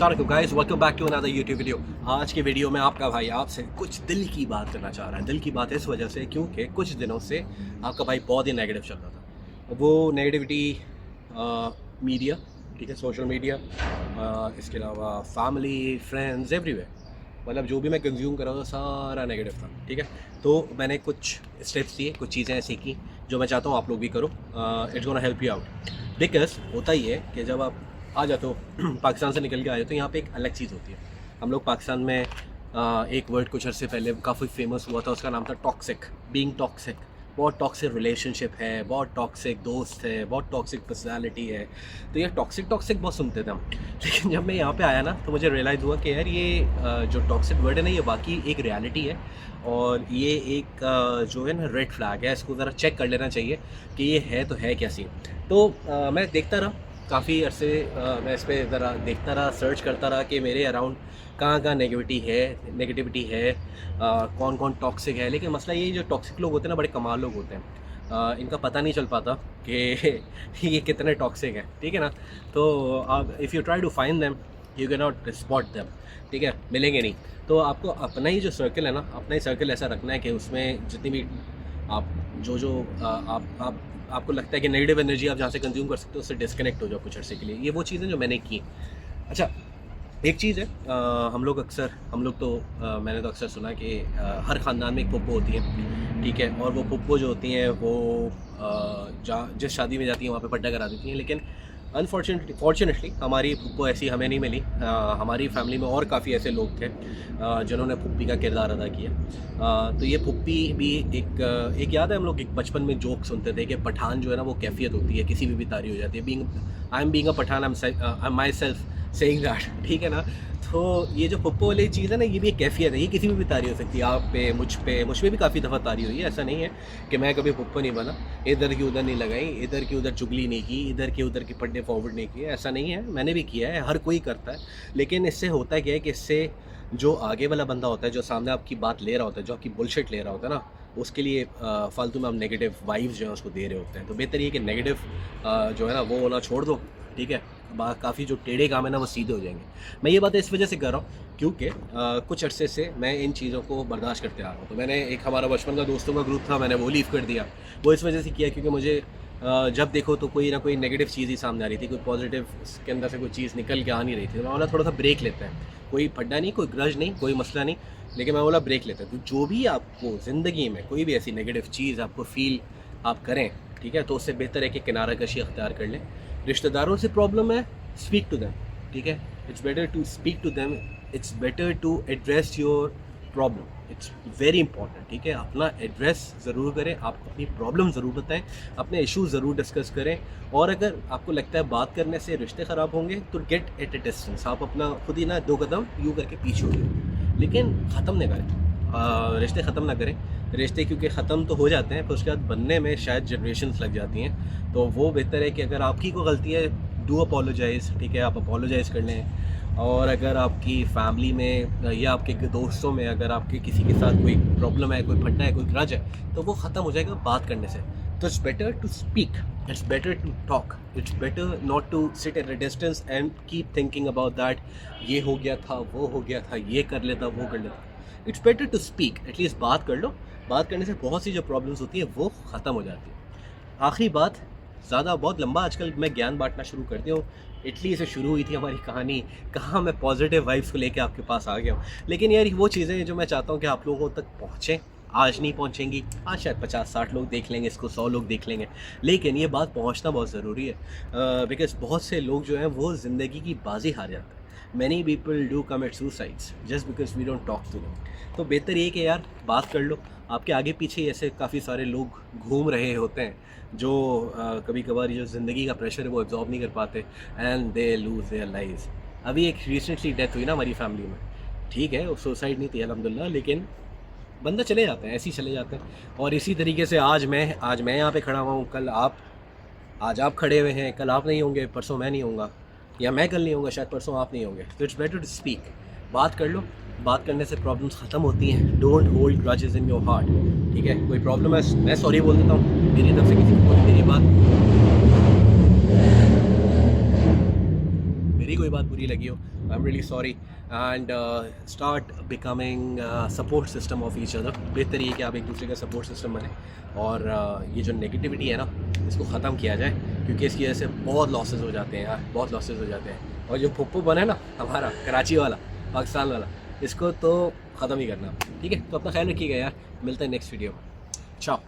अस्सलाम guys, welcome back to another YouTube video. आज के वीडियो में आपका भाई आपसे कुछ दिल की बात करना चाह रहा है। दिल की बात इस वजह से क्योंकि कुछ दिनों से आपका भाई बहुत ही नेगेटिव चल रहा था। वो नेगेटिविटी मीडिया, ठीक है, सोशल मीडिया, इसके अलावा फैमिली, फ्रेंड्स, एवरीवेयर, मतलब जो भी मैं कंज्यूम कर रहा था सारा नेगेटिव था, ठीक है। तो मैंने कुछ स्टेप्स लिए, कुछ चीज़ें ऐसी की जो मैं चाहता हूँ आप लोग भी करो। It's gonna help you out. Because होता ही है कि जब आप आ जाते हो पाकिस्तान से निकल के आए हो तो यहाँ पे एक अलग चीज़ होती है। हम लोग पाकिस्तान में एक वर्ड कुछ अर्से पहले काफ़ी फेमस हुआ था, उसका नाम था टॉक्सिक, बीइंग टॉक्सिक। बहुत टॉक्सिक रिलेशनशिप है, बहुत टॉक्सिक दोस्त है, बहुत टॉक्सिक पर्सनालिटी है। तो ये टॉक्सिक बहुत सुनते थे हम। लेकिन जब मैं यहाँ पे आया ना तो मुझे रियलाइज़ हुआ कि यार ये जो टॉक्सिक वर्ड है ना, ये बाकी एक रियलिटी है और ये एक जो है ना रेड फ्लैग है। इसको ज़रा चेक कर लेना चाहिए कि ये है तो है क्या सीन। तो मैं देखता रहा काफ़ी अरसे, मैं इस पर ज़रा देखता रहा, सर्च करता रहा कि मेरे अराउंड कहाँ नेगेटिविटी है, कौन कौन टॉक्सिक है। लेकिन मसला ये, जो टॉक्सिक लोग होते हैं ना, बड़े कमाल लोग होते हैं। इनका पता नहीं चल पाता कि ये कितने टॉक्सिक हैं, ठीक है ना। तो आप if you try to find them you can not spot them, ठीक है, मिलेंगे नहीं। तो आपको अपना ही जो सर्कल है ना, अपना ही सर्कल ऐसा रखना है कि उसमें जितनी भी आप आपको लगता है कि नेगेटिव एनर्जी आप जहाँ से कंज्यूम कर सकते हो उससे डिस्कनेक्ट हो जाओ कुछ अर्से के लिए। ये वो चीज़ें जो मैंने की। अच्छा, एक चीज़ है, हम लोग तो मैंने तो अक्सर सुना कि हर ख़ानदान में एक पुप्पो होती है, ठीक है। और वो पुप्पो जो होती हैं वो जहाँ जिस शादी में जाती हैं वहाँ पे पड्डा करा देती हैं। लेकिन फॉर्चुनेटली हमारी पुप्पो ऐसी हमें नहीं मिली। हमारी फैमिली में और काफ़ी ऐसे लोग थे जिन्होंने पुप्पी का किरदार अदा किया। तो ये पुप्पी भी एक याद है, हम लोग एक बचपन में जोक सुनते थे कि पठान जो है ना वो कैफियत होती है, किसी भी तारी हो जाती है। I am being a Pathan, I am myself saying that, ठीक है ना। तो ये जो पुप्पो वाली चीज़ है ना, ये भी एक कैफियत है, ये किसी भी तारी हो सकती है। आप पे, मुझ पे भी काफ़ी दफ़ा तारी हुई है। ऐसा नहीं है कि मैं कभी पुप्पो नहीं बना, इधर की उधर नहीं लगाई, इधर की उधर चुगली नहीं की, इधर की उधर की पड्डे फॉरवर्ड नहीं किए, ऐसा नहीं है। मैंने भी किया है, हर कोई करता है। लेकिन इससे होता क्या है कि इससे जो आगे वाला बंदा होता है, जो सामने आपकी बात ले रहा होता है, जो आपकी बुलशिट ले रहा होता है ना, उसके लिए फालतू में हम नेगेटिव वाइब्स जो है उसको दे रहे होते हैं। तो बेहतर ये कि नेगेटिव जो है ना वो होना छोड़ दो, ठीक है। काफ़ी जो टेढ़े काम है ना वो सीधे हो जाएंगे। मैं ये बात इस वजह से कर रहा हूँ क्योंकि कुछ अरसे से मैं इन चीज़ों को बर्दाश्त करते आ रहा हूँ। तो मैंने एक हमारा बचपन का दोस्तों का ग्रुप था, मैंने वो लीव कर दिया। वो इस वजह से किया क्योंकि मुझे जब देखो तो कोई ना कोई नेगेटिव चीज़ ही सामने आ रही थी, कोई पॉजिटिव के अंदर से कोई चीज़ निकल के आ नहीं रही थी। तो मैं बोला थोड़ा सा ब्रेक लेते हैं, कोई फड्डा नहीं, कोई ग्रज नहीं, कोई मसला नहीं, लेकिन मैं बोला ब्रेक लेते हैं। तो जो भी आपको ज़िंदगी में कोई भी ऐसी नेगेटिव चीज़ आपको फील आप करें, ठीक है, तो उससे बेहतर है कि किनारा कशी अख्तियार कर लें। रिश्तेदारों से प्रॉब्लम है, स्पीक टू देम, ठीक है। It's better to speak to them, it's better to address your problem, it's very important, ठीक है। अपना एड्रेस ज़रूर करें, आप अपनी प्रॉब्लम ज़रूर बताएं, अपने इशू ज़रूर डिस्कस करें। और अगर आपको लगता है बात करने से रिश्ते ख़राब होंगे तो गेट एट ए डिस्टेंस, आप अपना खुद ही ना 2 कदम यूँ करके पीछे हो जाए, लेकिन ख़त्म नहीं करें, रिश्ते ख़त्म ना करें। रिश्ते क्योंकि ख़त्म तो हो जाते हैं, फिर उसके बाद बनने में शायद जनरेशन्स लग जाती हैं। तो वो बेहतर है कि अगर आपकी कोई गलती है, डू अपोलोजाइज़, ठीक है, आप अपोलोजाइज़ कर लें। और अगर आपकी फैमिली में या आपके दोस्तों में अगर आपके किसी के साथ कोई प्रॉब्लम है, कोई फटना है, कोई ग्रज है, तो वो ख़त्म हो जाएगा बात करने से। तो it's better to speak, it's better to talk, it's better not to sit at a distance and keep thinking about that, ये हो गया था, वो हो गया था, ये कर लेता, वो कर लेता। It's better to speak, at least बात कर लो। बात करने से बहुत सी जो प्रॉब्लम्स होती हैं वो ख़त्म हो जाती है। आखिरी बात, बहुत लंबा आजकल मैं ज्ञान बांटना शुरू कर दिया हूँ। इटली से शुरू हुई थी हमारी कहानी, कहाँ मैं पॉजिटिव वाइब्स को लेके आपके पास आ गया हूँ। लेकिन यार वो चीज़ें जो मैं चाहता हूँ कि आप लोगों तक पहुँचें, आज नहीं पहुँचेंगी, आज शायद 50-60 लोग देख लेंगे इसको, 100 लोग देख लेंगे, लेकिन ये बात पहुँचना बहुत ज़रूरी है। बिकॉज़ बहुत से लोग जो हैं वो ज़िंदगी की बाजी हार जाते हैं। Many people do commit suicides just because we don't talk to them. तो बेहतर ये कि यार बात कर लो। आपके आगे पीछे ऐसे काफ़ी सारे लोग घूम रहे होते हैं जो कभी कभार जो ज़िंदगी का प्रेशर है वो एब्जॉर्ब नहीं कर पाते and they lose their lives. अभी एक रिसेंटली डेथ हुई ना हमारी फैमिली में, ठीक है, वो सुसाइड नहीं थी अल्हम्दुलिल्लाह, लेकिन बंदा चले जाते हैं, ऐसे ही चले जाते हैं। और इसी तरीके से आज मैं यहाँ पे खड़ा हुआ हूँ, आज आप खड़े हुए हैं, कल आप नहीं होंगे, परसों मैं नहीं होऊंगा, या मैं कल नहीं होऊंगा, शायद परसों आप नहीं होंगे। तो इट्स बेटर टू स्पीक, बात कर लो। बात करने से प्रॉब्लम्स ख़त्म होती हैं। Don't hold grudges in your heart, ठीक है। कोई प्रॉब्लम है, मैं सॉरी बोल देता हूँ, मेरी तरफ से किसी को मेरी कोई बात बुरी लगी हो, I am really sorry and start becoming support system of each other. बेहतर ये कि आप एक दूसरे का सपोर्ट सिस्टम बने और ये जो नेगेटिविटी है ना इसको ख़त्म किया जाए, क्योंकि इसकी वजह से बहुत लॉसेस हो जाते हैं यार, बहुत लॉसेस हो जाते हैं। और जो पुप्पू बना ना हमारा कराची वाला, पाकिस्तान वाला, इसको तो ख़त्म ही करना, ठीक है। तो अपना ख्याल रखिएगा यार, मिलते हैं नेक्स्ट वीडियो में, चाओ।